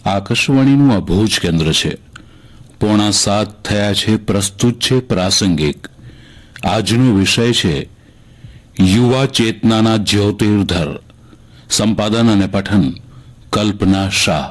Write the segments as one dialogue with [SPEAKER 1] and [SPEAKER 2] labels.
[SPEAKER 1] આકાશવાણીનું આ ભુજ કેન્દ્ર છે. 6:45 થયા છે. પ્રસ્તુત છે પ્રાસંગિક. આજનો વિષય છે યુવા ચેતનાના જ્યોતિર્ધર. સંપાદન અને પઠન કલ્પના શાહ.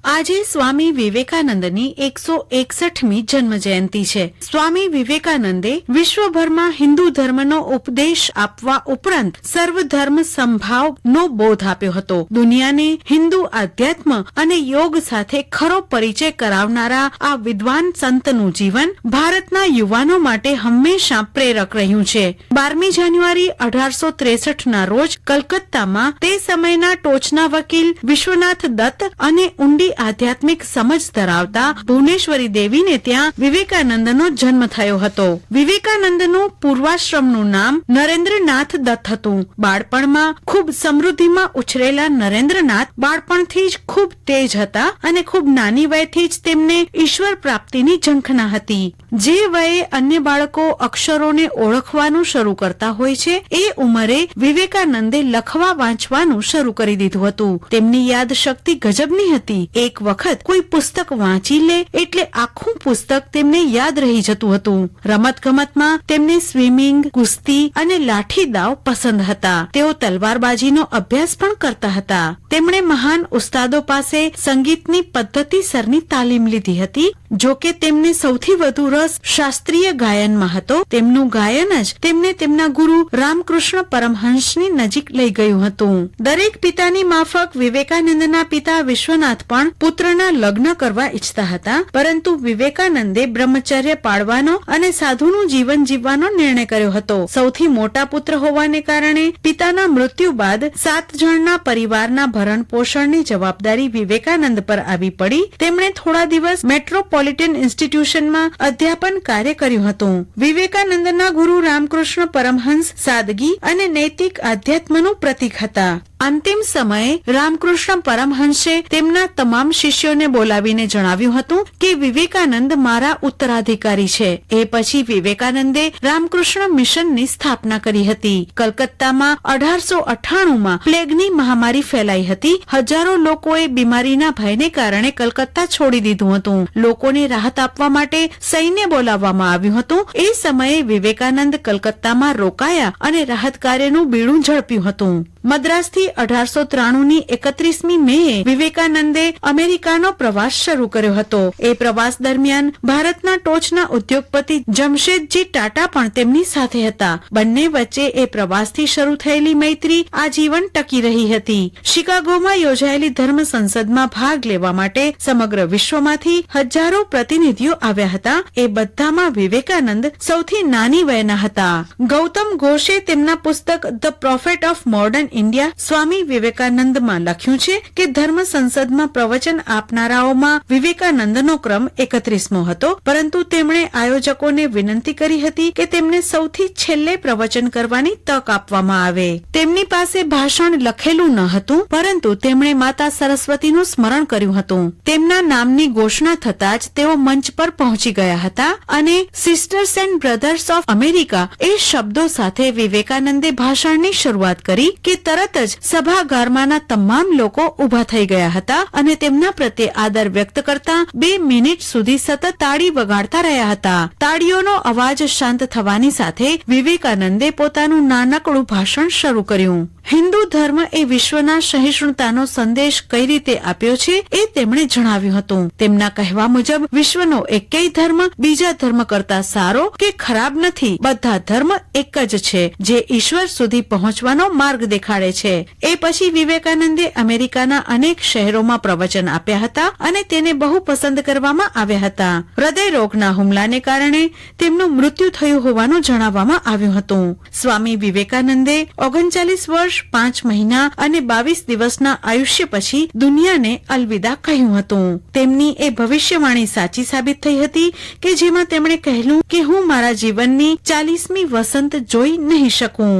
[SPEAKER 2] આજે સ્વામી વિવેકાનંદની 161મી જન્મ જયંતિ છે. સ્વામી વિવેકાનંદે વિશ્વભરમાં હિન્દુ ધર્મનો ઉપદેશ આપવા ઉપરાંત સર્વધર્મ સંભાવનો બોધ આપ્યો હતો. દુનિયાને હિન્દુ આધ્યાત્મ અને યોગ સાથે ખરો પરિચય કરાવનારા આ વિદ્વાન સંતનું જીવન ભારતના યુવાનો માટે હંમેશા પ્રેરક રહ્યું છે. 12મી જાન્યુઆરી 1863ના રોજ કલકત્તામાં તે સમયના ટોચના વકીલ વિશ્વનાથ દત્ત અને ઊંડી આધ્યાત્મિક સમજ ધરાવતા ભુવનેશ્વરી દેવીને ત્યાં વિવેકાનંદનો જન્મ થયો હતો. વિવેકાનંદનું પૂર્વાશ્રમનું નામ નરેન્દ્રનાથ દત્ત હતું. બાળપણમાં ખૂબ સમૃદ્ધિમાં ઉછરેલા નરેન્દ્રનાથ બાળપણથી જ ખૂબ તેજ હતા અને ખૂબ નાની વયથી જ તેમને ઈશ્વર પ્રાપ્તિની ઝંખના હતી. જે વયે અન્ય બાળકો અક્ષરોને ઓળખવાનું શરૂ કરતા હોય છે એ ઉંમરે વિવેકાનંદે લખવા વાંચવાનું શરૂ કરી દીધું હતું. તેમની યાદ શક્તિ ગજબની હતી. એક વખત કોઈ પુસ્તક વાંચી લે એટલે આખું પુસ્તક તેમને યાદ રહી જતું હતું. રમત ગમતમાં તેમને સ્વિમિંગ, કુસ્તી અને લાઠી દાવ પસંદ હતા. તેઓ તલવારબાજીનો અભ્યાસ પણ કરતા હતા. તેમણે મહાન ઉસ્તાદો પાસે સંગીતની પદ્ધતિસરની તાલીમ લીધી હતી. જો કે તેમને સૌથી વધુ રસ શાસ્ત્રીય ગાયનમાં હતો. તેમનું ગાયન જ તેમને તેમના ગુરુ રામકૃષ્ણ પરમહંસની નજીક લઈ ગયું હતું. દરેક પિતાની માફક વિવેકાનંદના પિતા વિશ્વનાથ પણ પુત્રના લગ્ન કરવા ઈચ્છતા હતા, પરંતુ વિવેકાનંદે બ્રહ્મચર્ય પાળવાનો અને સાધુનું જીવન જીવવાનો નિર્ણય કર્યો હતો. સૌથી મોટા પુત્ર હોવાને કારણે પિતાના મૃત્યુ બાદ 7 જણના પરિવારના ભરણ પોષણની જવાબદારી વિવેકાનંદ પર આવી પડી. તેમણે થોડા દિવસ મેટ્રોપોલિટન ઇન્સ્ટિટ્યુશનમાં અધ્યાપન કાર્ય કર્યું હતું. વિવેકાનંદના ગુરુ રામકૃષ્ણ પરમહંસ સાદગી અને નૈતિક આધ્યાત્મનું પ્રતીક હતા. અંતિમ સમયે રામકૃષ્ણ પરમહંસે તેમના તમામ શિષ્યોને બોલાવીને જણાવ્યું હતું કે વિવેકાનંદ મારા ઉત્તરાધિકારી છે. એ પછી વિવેકાનંદે રામકૃષ્ણ મિશનની સ્થાપના કરી હતી. કલકત્તામાં 1898માં પ્લેગની મહામારી ફેલાઈ હતી. હજારો લોકોએ બીમારીના ભયને કારણે કલકત્તા છોડી દીધું હતું. લોકોને રાહત આપવા માટે સૈન્ય બોલાવવામાં આવ્યું હતું. એ સમયે વિવેકાનંદ કલકત્તામાં રોકાયા અને રાહત કાર્યનું બીડું ઝડપ્યું હતું. મદ્રાસથી 1893ની 31મી મેએ વિવેકાનંદે અમેરિકાનો પ્રવાસ શરૂ કર્યો હતો. એ પ્રવાસ દરમિયાન ભારતના ટોચના ઉદ્યોગપતિ જમશેદજી ટાટા પણ તેમની સાથે હતા. બંને વચ્ચે એ પ્રવાસથી શરૂ થયેલી મૈત્રી આજીવન ટકી રહી હતી. શિકાગોમાં યોજાયેલી ધર્મ સંસદમાં ભાગ લેવા માટે સમગ્ર વિશ્વમાંથી હજારો પ્રતિનિધિઓ આવ્યા હતા. એ બધામાં વિવેકાનંદ સૌથી નાની વયના હતા. ગૌતમ ઘોષે તેમના પુસ્તક the prophet of modern India Swami વિવેકાનંદમાં લખ્યું છે કે ધર્મ સંસદમાં પ્રવચન આપનારાઓમાં વિવેકાનંદનો ક્રમ 31મો હતો, પરંતુ તેમણે આયોજકોને વિનંતી કરી હતી કે તેમને સૌથી છેલ્લે પ્રવચન કરવાની તક આપવામાં આવે. તેમની પાસે ભાષણ લખેલું ન હતું, પરંતુ તેમણે માતા સરસ્વતીનું સ્મરણ કર્યું હતું. તેમના નામની ઘોષણા થતાં જ તેઓ મંચ પર પહોંચી ગયા હતા અને sisters and brothers of America એ શબ્દો સાથે વિવેકાનંદે ભાષણની શરૂઆત કરી કે તરત જ સભાગારમાંના તમામ લોકો ઉભા થઈ ગયા હતા અને તેમના પ્રત્યે આદર વ્યક્ત કરતા 2 મિનિટ સુધી સતત તાળી વગાડતા રહ્યા હતા. તાળીઓનો અવાજ શાંત થવાની સાથે વિવેકાનંદે પોતાનું નાનકડું ભાષણ શરૂ કર્યું. હિન્દુ ધર્મ એ વિશ્વના સહિષ્ણુતાનો સંદેશ કઈ રીતે આપ્યો છે એ તેમણે જણાવ્યું હતું. તેમના કહેવા મુજબ વિશ્વનો એકેય ધર્મ બીજા ધર્મ કરતા સારો કે ખરાબ નથી. બધા ધર્મ એક જ છે, જે ઈશ્વર સુધી પહોંચવાનો માર્ગ દેખાડે છે. એ પછી વિવેકાનંદે અમેરિકાના અનેક શહેરોમાં પ્રવચન આપ્યા હતા અને તેને બહુ પસંદ કરવામાં આવ્યા હતા. હૃદય રોગના હુમલાને કારણે તેમનું મૃત્યુ થયું હોવાનું જણાવવામાં આવ્યું હતું. સ્વામી વિવેકાનંદે 39 વર્ષ 5 મહિના અને 22 દિવસના આયુષ્ય પછી દુનિયાને અલવિદા કહ્યું હતું. તેમની એ ભવિષ્યવાણી સાચી સાબિત થઈ હતી કે જેમાં તેમણે કહેલું કે હું મારા જીવનની 40મી વસંત જોઈ નહીં શકું.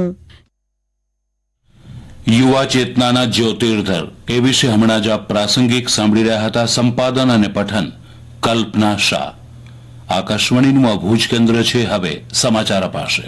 [SPEAKER 1] યુવા ચેતનાના જ્યોતિર્ધર એ વિશે હમણાં જ આપ પ્રાસંગિક સાંભળી રહ્યા હતા. સંપાદન અને પઠન કલ્પના શાહ. આકાશવાણીનું આ ભુજ કેન્દ્ર છે. હવે સમાચાર અપાશે.